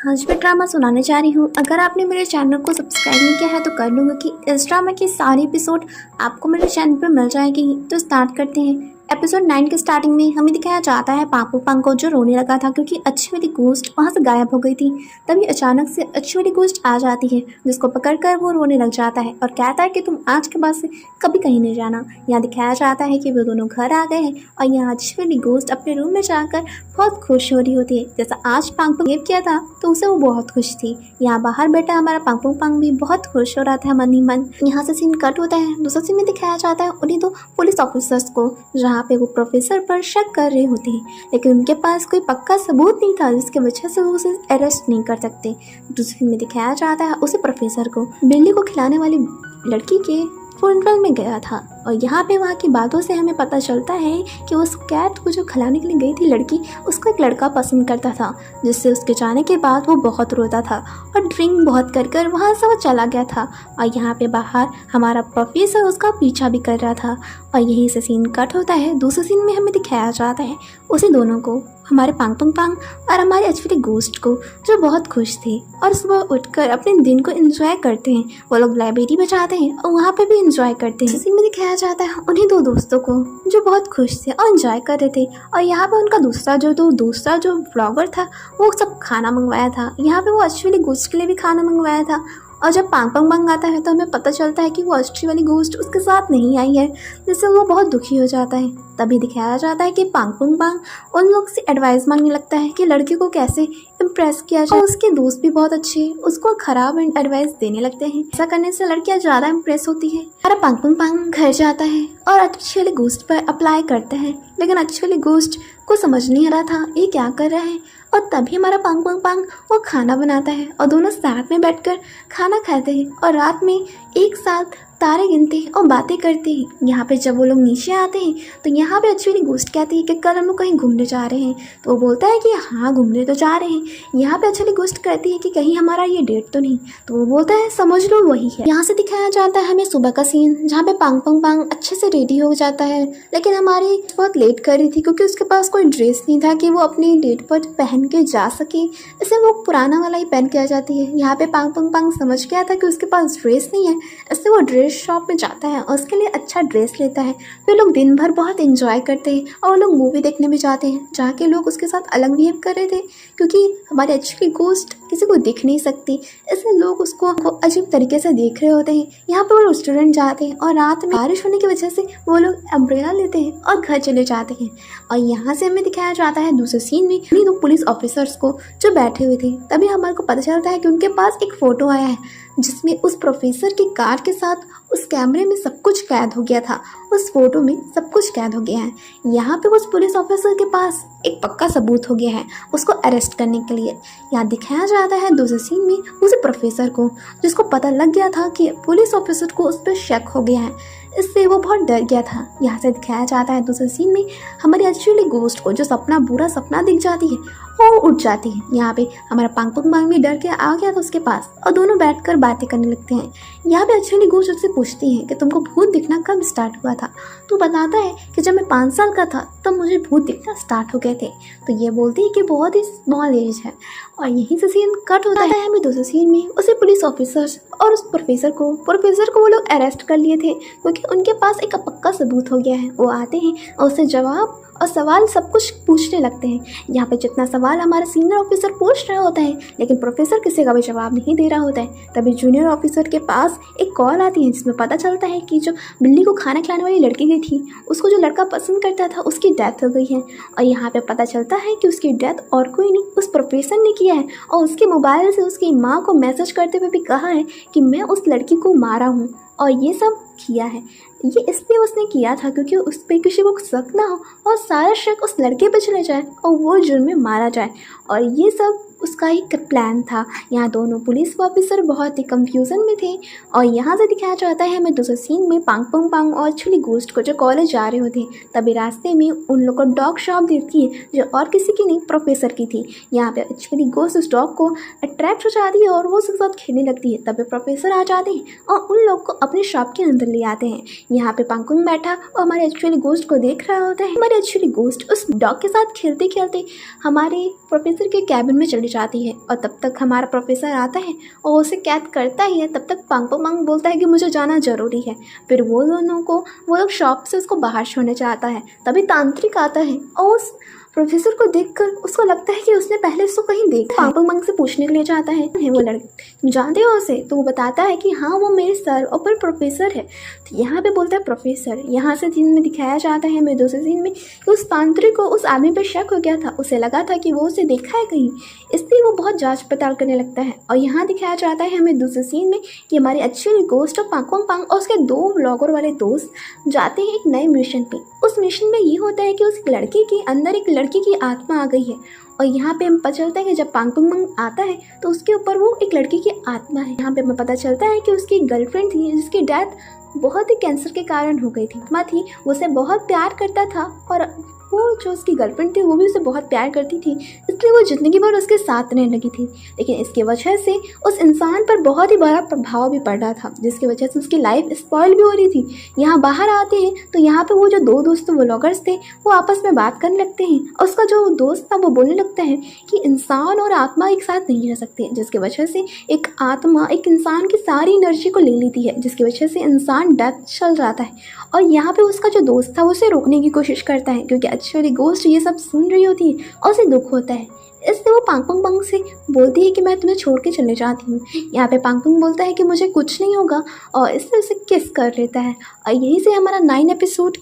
आज मैं ड्रामा सुनाने जा रही हूँ। अगर आपने मेरे चैनल को सब्सक्राइब नहीं किया है तो कर लूँगा कि इस ड्रामा के सारे एपिसोड आपको मेरे चैनल पर मिल जाएगी। तो स्टार्ट करते हैं। एपिसोड 9 के स्टार्टिंग में हमें दिखाया जाता है पापू पंग को, जो रोने लगा था क्योंकि अच्छी वाली गोस्ट वहाँ से गायब हो गई थी। तभी अचानक से अच्छी वाली गोस्ट आ जाती है, जिसको पकड़कर वो रोने लग जाता है और कहता है कि तुम आज के बाद से कभी कहीं नहीं जाना। यहाँ दिखाया जाता है कि वो दोनों घर आ गए हैं और यहाँ अच्छी वाली गोस्ट अपने रूम में जाकर बहुत खुश हो रही होती है। जैसा आज पांग पंग किया था तो उसे वो बहुत खुश थी। यहाँ बाहर बैठा हमारा पांग पंग भी बहुत खुश हो रहा था मन ही मन। यहाँ से सीन कट होता है। दूसरा सीन में दिखाया जाता है उन्हीं दो पुलिस ऑफिसर्स को, जहाँ पे वो प्रोफेसर पर शक कर रहे होते हैं, लेकिन उनके पास कोई पक्का सबूत नहीं था जिसकी वजह से वो उसे अरेस्ट नहीं कर सकते। दूसरे सीन में दिखाया जाता है उसी प्रोफेसर को बिल्ली को खिलाने वाली लड़की के फुनरल में गया था और यहाँ पे वहाँ की बातों से हमें पता चलता है कि उस कैट को जो खिलाने के लिए गई थी लड़की, उसको एक लड़का पसंद करता था, जिससे उसके जाने के बाद वो बहुत रोता था और ड्रिंक बहुत कर कर वहाँ से वो चला गया था। और यहाँ पे बाहर हमारा प्रोफेसर उसका पीछा भी कर रहा था और यहीं से सीन कट होता है। दूसरे सीन में हमें दिखाया जाता है उसी दोनों को, हमारे पांग पंग और हमारे अच्छी गोस्ट को, जो बहुत खुश थे और सुबह उठकर अपने दिन को एंजॉय करते हैं। वो लोग लाइब्रेरी में जाते हैं और वहाँ पे भी एंजॉय करते हैं। इसी में दिखाया जाता है उन्हीं दो दोस्तों को जो बहुत खुश थे और एंजॉय कर रहे थे। और यहाँ पे उनका दूसरा जो ब्लॉगर था वो सब खाना मंगवाया था। यहाँ पे वो अच्छी वाली गोस्ट के लिए भी खाना मंगवाया था। और जब पांग पंग आता है तो हमें पता चलता है कि वो अच्छी वाली गोस्ट उसके साथ नहीं आई है, जिससे वो बहुत दुखी हो जाता है। तभी दिखाया जाता है कि पांग पंग उन लोग से एडवाइस मांगने लगता है कि लड़की को कैसे इम्प्रेस किया जाए। और उसके दोस्त भी बहुत अच्छे उसको खराब एडवाइस देने लगते हैं। ऐसा करने से लड़कियां ज़्यादा इम्प्रेस होती है। हमारा पांग पंग घर जाता है और अच्छी वाली गोस्ट पर अप्लाई करता है, लेकिन अच्छी वाली गोस्ट को समझ नहीं आ रहा था ये क्या कर रहा है। और तभी हमारा पांग पंग वो खाना बनाता है और दोनों साथ में बैठकर खाना खाते हैं और रात में एक साथ तारे गिनते हैं और बातें करते हैं। यहाँ पे जब वो लोग नीचे आते हैं तो यहाँ पे अच्छी वाली गोस्ट कहती है कि कल हम लोग कहीं घूमने जा रहे हैं। तो वो बोलता है कि हाँ घूमने तो जा रहे हैं। यहाँ पे अच्छी वाली गोस्ट कहती है कि कहीं हमारा ये डेट तो नहीं। तो वो बोलता है समझ लो वही है। यहाँ से दिखाया जाता है हमें सुबह का सीन, जहाँ पे पांग पंग अच्छे से रेडी हो जाता है, लेकिन हमारी बहुत लेट कर रही थी क्योंकि उसके पास कोई ड्रेस नहीं था कि वो अपनी डेट पर पहन के जा सके, इसलिए वो पुराना वाला ही पहन के आ जाती है। यहाँ पे पांग पंग समझ गया था कि उसके पास ड्रेस नहीं है, इसलिए वो ड्रेस शॉप में जाता है और उसके लिए अच्छा ड्रेस लेता है। फिर लोग दिन भर बहुत एंजॉय करते हैं और लोग मूवी देखने भी जाते हैं, जहाँ के लोग उसके साथ अलग बिहेव कर रहे थे क्योंकि हमारी अच्छी गोस्ट किसी को दिख नहीं सकती, इसलिए लोग उसको अजीब तरीके से देख रहे होते हैं। यहाँ पर वो रेस्टोरेंट जाते हैं और रात में बारिश होने की वजह से वो लोग अम्ब्रेला लेते हैं और घर चले जाते हैं। और यहाँ से हमें दिखाया जाता है दूसरे सीन में उन्हीं दो पुलिस ऑफिसर्स को जो बैठे हुए थे। तभी हमारे को पता चलता है कि उनके पास एक फ़ोटो आया है जिसमें उस प्रोफेसर की कार के साथ उस कैमरे में सब कुछ कैद हो गया था। उस फोटो में सब कुछ कैद हो गया है। यहाँ पे उस पुलिस ऑफिसर के पास एक पक्का सबूत हो गया है उसको अरेस्ट करने के लिए। यहाँ दिखाया जाता है दूसरे सीन में उस प्रोफेसर को, जिसको पता लग गया था कि पुलिस ऑफिसर को उस पर शक हो गया है, इससे वो बहुत डर गया था। यहाँ से दिखाया जाता है दूसरे सीन में हमारी अच्छी वाली गोस्ट को जो बुरा सपना दिख जाती है और उठ जाती है। यहाँ पे हमारा पांग पंग भी डर के आ गया था उसके पास और दोनों बैठकर बातें करने लगते हैं। यहाँ पे अच्छी वाली गोस्ट उससे पूछती है कि तुमको भूत दिखना कब स्टार्ट हुआ था। तो बताता है कि जब मैं 5 साल का था तब मुझे भूत दिखना स्टार्ट हो गए थे। तो ये बोलती है कि बहुत ही स्मॉल एज है। और यहीं से सीन कट होता है हमें दूसरे सीन में उसे पुलिस ऑफिसर्स और उस प्रोफेसर को वो लोग अरेस्ट कर लिए थे क्योंकि उनके पास एक पक्का सबूत हो गया है। वो आते हैं और उससे जवाब और सवाल सब कुछ पूछने लगते हैं। यहाँ पे जितना सवाल हमारा सीनियर ऑफिसर पूछ रहा होता है, लेकिन प्रोफेसर किसी का भी जवाब नहीं दे रहा होता है। तभी जूनियर ऑफिसर के पास एक कॉल आती है जिसमें पता चलता है कि जो बिल्ली को खाना खिलाने वाली लड़की गई थी, उसको जो लड़का पसंद करता था उसकी डेथ हो गई है। और यहाँ पे पता चलता है कि उसकी डेथ और कोई नहीं उस प्रोफेसर ने किया है और उसके मोबाइल से उसकी माँ को मैसेज करते हुए भी कहा है कि मैं उस लड़की को मारा हूँ। और ये सब किया है ये इसलिए उसने किया था क्योंकि उस पर किसी को शक ना हो और सारा शक उस लड़के पे चले जाए और वो जुर्म में मारा जाए। और ये सब उसका एक प्लान था। यहाँ दोनों पुलिस ऑफिसर बहुत ही कंफ्यूजन में थे। और यहाँ से दिखाया जाता है हमें दूसरे सीन में पांग पंग और एक्चुअली गोस्ट को जो कॉलेज जा रहे होते हैं। तभी रास्ते में उन लोग को डॉग शॉप देखती है जो और किसी की नहीं प्रोफेसर की थी। यहाँ पे एक्चुअली गोस्ट उस डॉग को अट्रैक्ट हो जाती है और वो उसके साथ खेलने लगती है। तभी प्रोफेसर आ जाते हैं और उन लोग को अपने शॉप के अंदर ले आते हैं। यहाँ पे पांग पंग बैठा और हमारे एक्चुअली गोस्ट को देख रहा होता है। हमारे एक्चुअली गोस्ट उस डॉग के साथ खेलते खेलते हमारे प्रोफेसर के कैबिन में चले जाती है और तब तक हमारा प्रोफेसर आता है और उसे कैद करता ही है। तब तक पांग बोलता है कि मुझे जाना ज़रूरी है। फिर वो लोग शॉप से उसको बाहर छोड़ने चाहता है। तभी तांत्रिक आता है और उस प्रोफेसर को देखकर उसको लगता है कि उसने पहले इसको कहीं देखा है। पांग से पूछने के लिए जाता है वो लड़के जानते हो उसे, तो वो बताता है कि हाँ वो मेरे सर और पर प्रोफेसर है। तो यहाँ पे बोलता है प्रोफेसर। यहाँ से सीन में दिखाया जाता है मेरे दूसरे सीन में कि उस तांत्रिक को उस आदमी पर शक हो गया था। उसे लगा था कि वो उसे देखा है कहीं, इसलिए वो बहुत जांच पड़ताल करने लगता है। और यहाँ दिखाया जाता है हमें दूसरे सीन में कि हमारे अच्छे गोस्ट और पांग और उसके 2 ब्लॉगर वाले दोस्त जाते हैं एक नए मिशन पे। उस मिशन में ये होता है कि उस लड़के के अंदर एक लड़की की आत्मा आ गई है। और यहाँ पे हमें पता चलता है कि जब पांग आता है तो उसके ऊपर वो एक लड़की की आत्मा है। यहाँ पे हमें पता चलता है कि उसकी गर्लफ्रेंड थी जिसकी डेथ बहुत ही कैंसर के कारण हो गई थी। आत्मा थी, वो उसे बहुत प्यार करता था और वो जो उसकी गर्लफ्रेंड थी वो भी उसे बहुत प्यार करती थी, इसलिए वो जिंदगी भर उसके साथ रहने लगी थी। लेकिन इसकी वजह से उस इंसान पर बहुत ही बड़ा प्रभाव भी पड़ रहा था, जिसकी वजह से उसकी लाइफ स्पॉइल भी हो रही थी। यहाँ बाहर आते हैं तो यहाँ पे वो जो 2 दोस्त व्लॉगर्स थे वो आपस में बात करने लगते हैं और उसका जो दोस्त था वो बोलने लगता है कि इंसान और आत्मा एक साथ नहीं रह सकते, जिसकी वजह से एक आत्मा एक इंसान की सारी एनर्जी को ले लेती है, जिसकी वजह से इंसान डेथ चल जाता है। और यहाँ पे उसका जो दोस्त था वो उसे रोकने की कोशिश करता है, क्योंकि एक्चुअली गोस्ट ये सब सुन रही होती है और उसे दुख होता है। इसलिए वो पांग से बोलती है कि मैं तुम्हें छोड़ के चले जाती हूँ। यहाँ पे पांग बोलता है कि मुझे कुछ नहीं होगा और इसलिए उसे किस कर लेता है। और यहीं से हमारा 9 एपिसोड